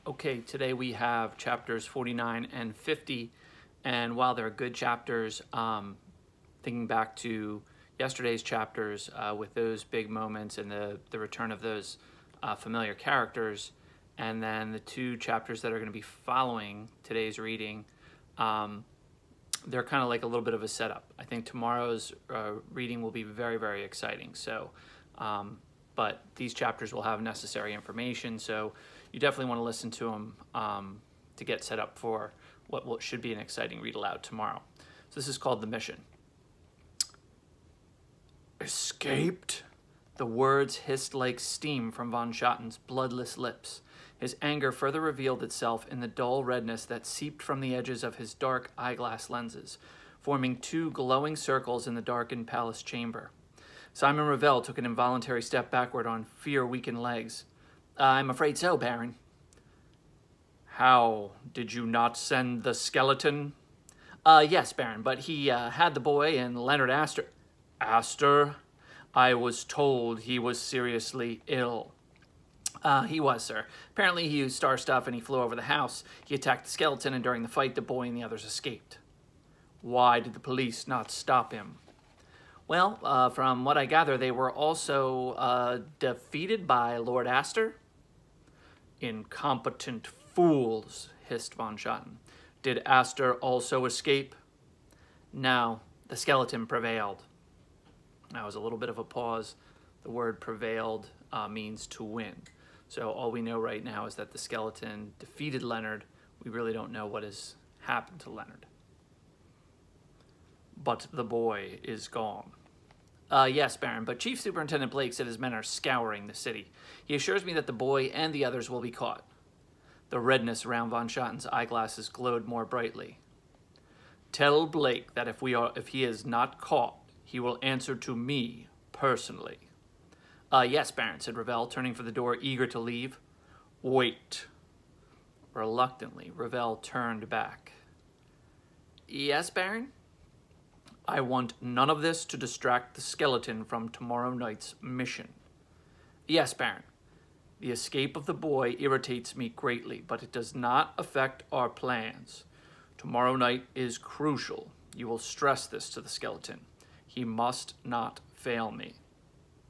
Okay, today we have chapters 49 and 50, and while they're good chapters, thinking back to yesterday's chapters with those big moments and the return of those familiar characters, and then the two chapters that are going to be following today's reading, they're kind of like a little bit of a setup. I think tomorrow's reading will be very, very exciting. So, but these chapters will have necessary information, so you definitely want to listen to them to get set up for what should be an exciting read aloud tomorrow. So this is called The Mission. Escaped? The words hissed like steam from von Schotten's bloodless lips. His anger further revealed itself in the dull redness that seeped from the edges of his dark eyeglass lenses, forming two glowing circles in the darkened palace chamber. Simon Ravel took an involuntary step backward on fear-weakened legs. I'm afraid so, Baron. How? Did you not send the skeleton? Yes, Baron, but he had the boy and Leonard Astor. Astor? I was told he was seriously ill. He was, sir. Apparently he used star stuff and he flew over the house. He attacked the skeleton, and during the fight, the boy and the others escaped. Why did the police not stop him? Well, from what I gather, they were also defeated by Lord Astor. Incompetent fools, hissed von Schotten. Did Astor also escape? No, the skeleton prevailed. That was a little bit of a pause. The word prevailed means to win. So all we know right now is that the skeleton defeated Leonard. We really don't know what has happened to Leonard. But the boy is gone. Yes, Baron, but Chief Superintendent Blake said his men are scouring the city. He assures me that the boy and the others will be caught. The redness around von Schotten's eyeglasses glowed more brightly. Tell Blake that if he is not caught, he will answer to me personally. Yes, Baron, said Ravel, turning for the door, eager to leave. Wait. Reluctantly, Ravel turned back. Yes, Baron? I want none of this to distract the skeleton from tomorrow night's mission. Yes, Baron. The escape of the boy irritates me greatly, but it does not affect our plans. Tomorrow night is crucial. You will stress this to the skeleton. He must not fail me.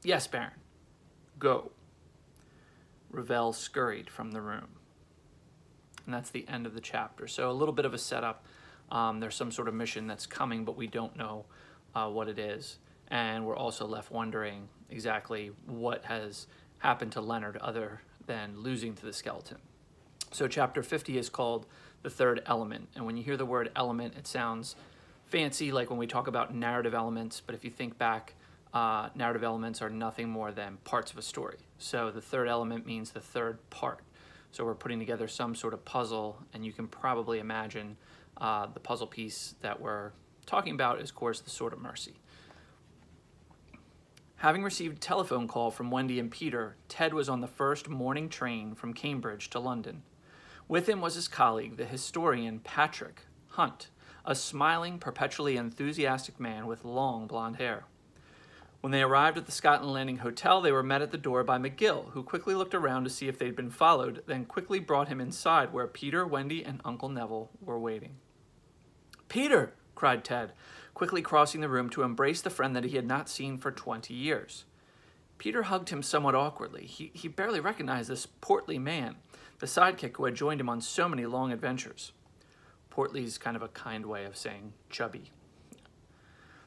Yes, Baron. Go. Ravel scurried from the room. And that's the end of the chapter. So a little bit of a setup. There's some sort of mission that's coming, but we don't know what it is. And we're also left wondering exactly what has happened to Leonard other than losing to the skeleton. So chapter 50 is called The Third Element. And when you hear the word element, it sounds fancy, like when we talk about narrative elements. But if you think back, narrative elements are nothing more than parts of a story. So the third element means the third part. So we're putting together some sort of puzzle, and you can probably imagine the puzzle piece that we're talking about is, of course, the Sword of Mercy. Having received a telephone call from Wendy and Peter, Ted was on the first morning train from Cambridge to London. With him was his colleague, the historian Patrick Hunt, a smiling, perpetually enthusiastic man with long blonde hair. When they arrived at the Scotland Landing Hotel, they were met at the door by McGill, who quickly looked around to see if they'd been followed, then quickly brought him inside where Peter, Wendy, and Uncle Neville were waiting. Peter! Cried Ted, quickly crossing the room to embrace the friend that he had not seen for 20 years. Peter hugged him somewhat awkwardly. He barely recognized this portly man, the sidekick who had joined him on so many long adventures. Portly's kind of a kind way of saying chubby.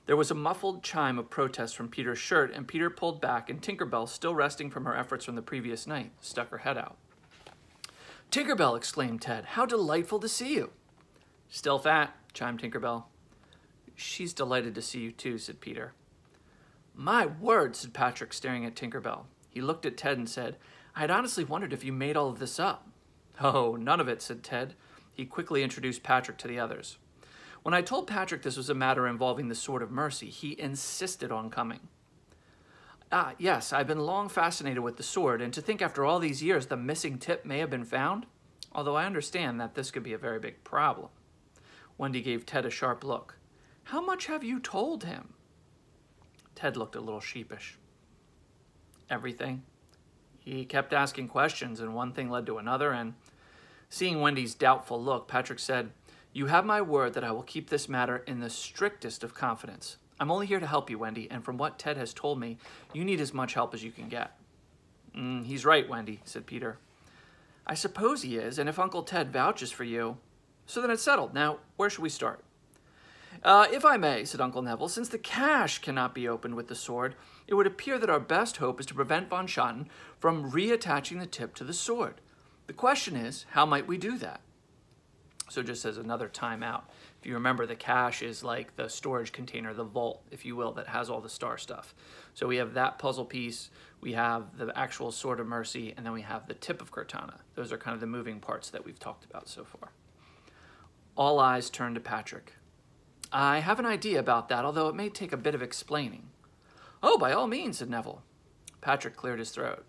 There was a muffled chime of protest from Peter's shirt, and Peter pulled back, and Tinkerbell, still resting from her efforts from the previous night, stuck her head out. Tinkerbell, exclaimed Ted, how delightful to see you. Still fat, chimed Tinkerbell. She's delighted to see you too, said Peter. My word, said Patrick, staring at Tinkerbell. He looked at Ted and said, I had honestly wondered if you made all of this up. Oh, none of it, said Ted. He quickly introduced Patrick to the others. When I told Patrick this was a matter involving the Sword of Mercy, he insisted on coming. Yes, I've been long fascinated with the sword, and to think after all these years the missing tip may have been found, although I understand that this could be a very big problem. Wendy gave Ted a sharp look. How much have you told him? Ted looked a little sheepish. Everything. He kept asking questions, and one thing led to another, and Seeing Wendy's doubtful look, Patrick said, "You have my word that I will keep this matter in the strictest of confidence. I'm only here to help you, Wendy, and from what Ted has told me, you need as much help as you can get." He's right, Wendy," said Peter. "I suppose he is, and if Uncle Ted vouches for you, so then it's settled. Now, where should we start?" If I may," said Uncle Neville, "since the cache cannot be opened with the sword, it would appear that our best hope is to prevent von Schotten from reattaching the tip to the sword. The question is, how might we do that?" So just as another timeout, if you remember, the cache is like the storage container, the vault, if you will, that has all the star stuff. So we have that puzzle piece, we have the actual Sword of Mercy, and then we have the tip of Cortana. Those are kind of the moving parts that we've talked about so far. All eyes turned to Patrick. "I have an idea about that, although it may take a bit of explaining." "Oh, by all means," said Neville. Patrick cleared his throat.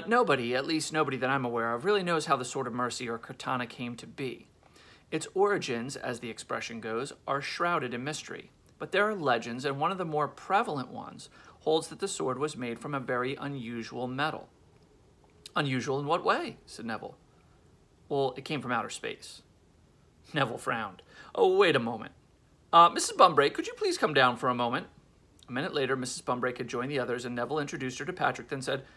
Nobody, at least nobody that I'm aware of, really knows how the Sword of Mercy or Cortana came to be. Its origins, as the expression goes, are shrouded in mystery. But there are legends, and one of the more prevalent ones holds that the sword was made from a very unusual metal. "Unusual in what way?" said Neville. "Well, it came from outer space." Neville frowned. "Oh, wait a moment. Mrs. Bumbrake, could you please come down for a moment?" A minute later, Mrs. Bumbrake had joined the others, and Neville introduced her to Patrick, then said,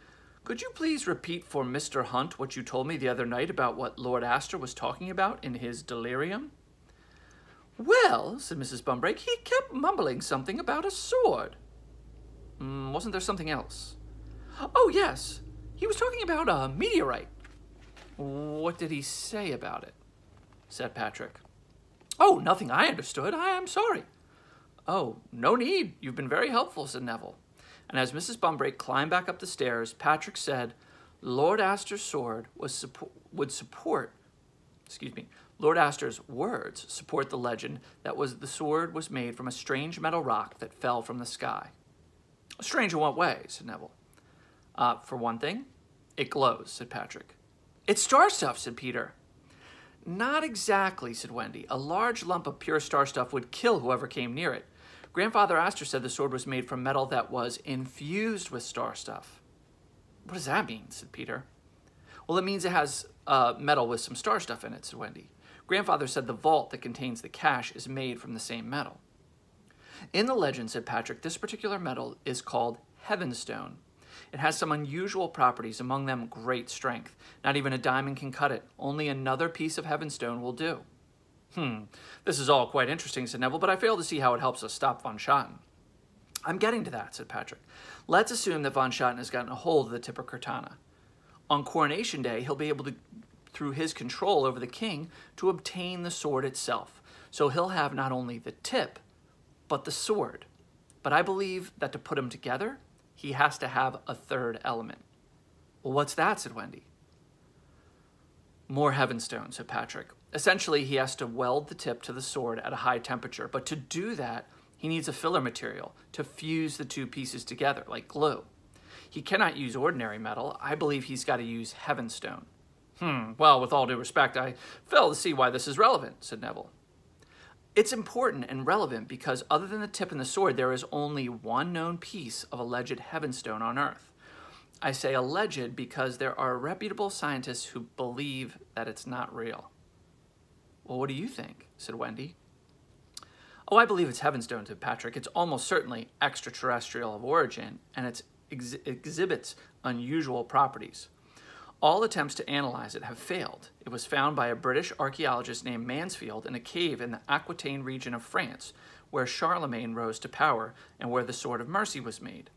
"Could you please repeat for Mr. Hunt what you told me the other night about what Lord Astor was talking about in his delirium?" "Well," said Mrs. Bumbrake, "he kept mumbling something about a sword." Wasn't there something else?" "Oh, yes. He was talking about a meteorite." "What did he say about it?" said Patrick. "Oh, nothing I understood. I am sorry." "Oh, no need. You've been very helpful," said Neville. And as Mrs. Bumbrake climbed back up the stairs, Patrick said, Lord Astor's words support the legend that the sword was made from a strange metal rock that fell from the sky." "Strange in what way?" said Neville. For one thing, it glows," said Patrick. "It's star stuff," said Peter. "Not exactly," said Wendy. "A large lump of pure star stuff would kill whoever came near it. Grandfather Astor said the sword was made from metal that was infused with star stuff." "What does that mean?" said Peter. "Well, it means it has metal with some star stuff in it," said Wendy. "Grandfather said the vault that contains the cache is made from the same metal." "In the legend," said Patrick, "this particular metal is called Heavenstone. It has some unusual properties, among them great strength. Not even a diamond can cut it. Only another piece of Heavenstone will do." This is all quite interesting," said Neville, "but I fail to see how it helps us stop von Schotten." "I'm getting to that," said Patrick. "Let's assume that von Schotten has gotten a hold of the tip of Cortana. On Coronation Day, he'll be able to, through his control over the king, to obtain the sword itself. So he'll have not only the tip, but the sword. But I believe that to put them together, he has to have a third element." "Well, what's that?" said Wendy. "More Heavenstone," said Patrick. "Essentially, he has to weld the tip to the sword at a high temperature, but to do that, he needs a filler material to fuse the two pieces together, like glue. He cannot use ordinary metal. I believe he's got to use Heavenstone." Well, with all due respect, I fail to see why this is relevant," said Neville. "It's important and relevant because other than the tip and the sword, there is only one known piece of alleged Heavenstone on Earth. I say alleged because there are reputable scientists who believe that it's not real." "Well, what do you think?" said Wendy. "Oh, I believe it's Heavenstone," said Patrick. "It's almost certainly extraterrestrial of origin, and it exhibits unusual properties. All attempts to analyze it have failed. It was found by a British archaeologist named Mansfield in a cave in the Aquitaine region of France, where Charlemagne rose to power and where the Sword of Mercy was made.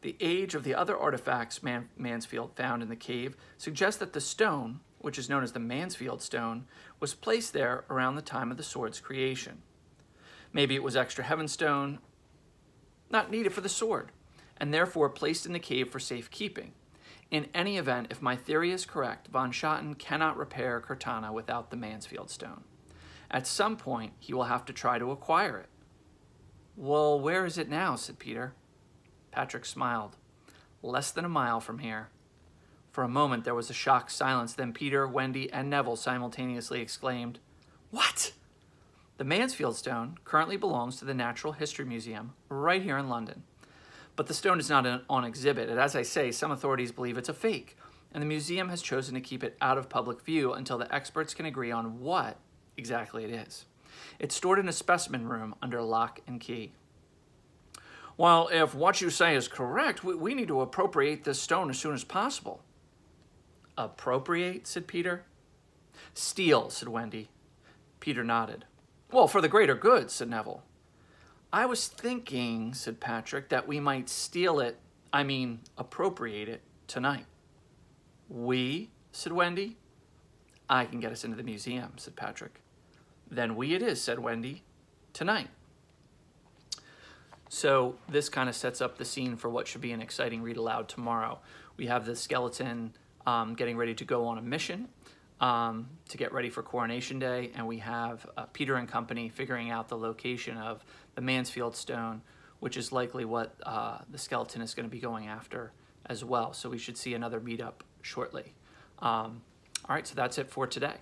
The age of the other artifacts Mansfield found in the cave suggests that the stone, which is known as the Mansfield Stone, was placed there around the time of the sword's creation. Maybe it was extra Heavenstone, not needed for the sword, and therefore placed in the cave for safekeeping. In any event, if my theory is correct, von Schotten cannot repair Cortana without the Mansfield Stone. At some point, he will have to try to acquire it." "Well, where is it now?" said Peter. Patrick smiled. "Less than a mile from here." For a moment, there was a shocked silence. Then Peter, Wendy, and Neville simultaneously exclaimed, "What?" "The Mansfield Stone currently belongs to the Natural History Museum right here in London. But the stone is not on exhibit, and as I say, some authorities believe it's a fake. and the museum has chosen to keep it out of public view until the experts can agree on what exactly it is. It's stored in a specimen room under lock and key. Well, if what you say is correct, we need to appropriate this stone as soon as possible. Appropriate, said Peter. Steal, said Wendy. Peter nodded. Well, for the greater good, said Neville. I was thinking, said Patrick, that we might appropriate it tonight. We, said Wendy. I can get us into the museum, said Patrick. Then we it is, said Wendy. Tonight. So this kind of sets up the scene for what should be an exciting read aloud tomorrow. We have the skeleton getting ready to go on a mission to get ready for Coronation Day, and we have Peter and company figuring out the location of the Mansfield Stone, which is likely what the skeleton is going to be going after as well. So we should see another meetup shortly. All right, so that's it for today.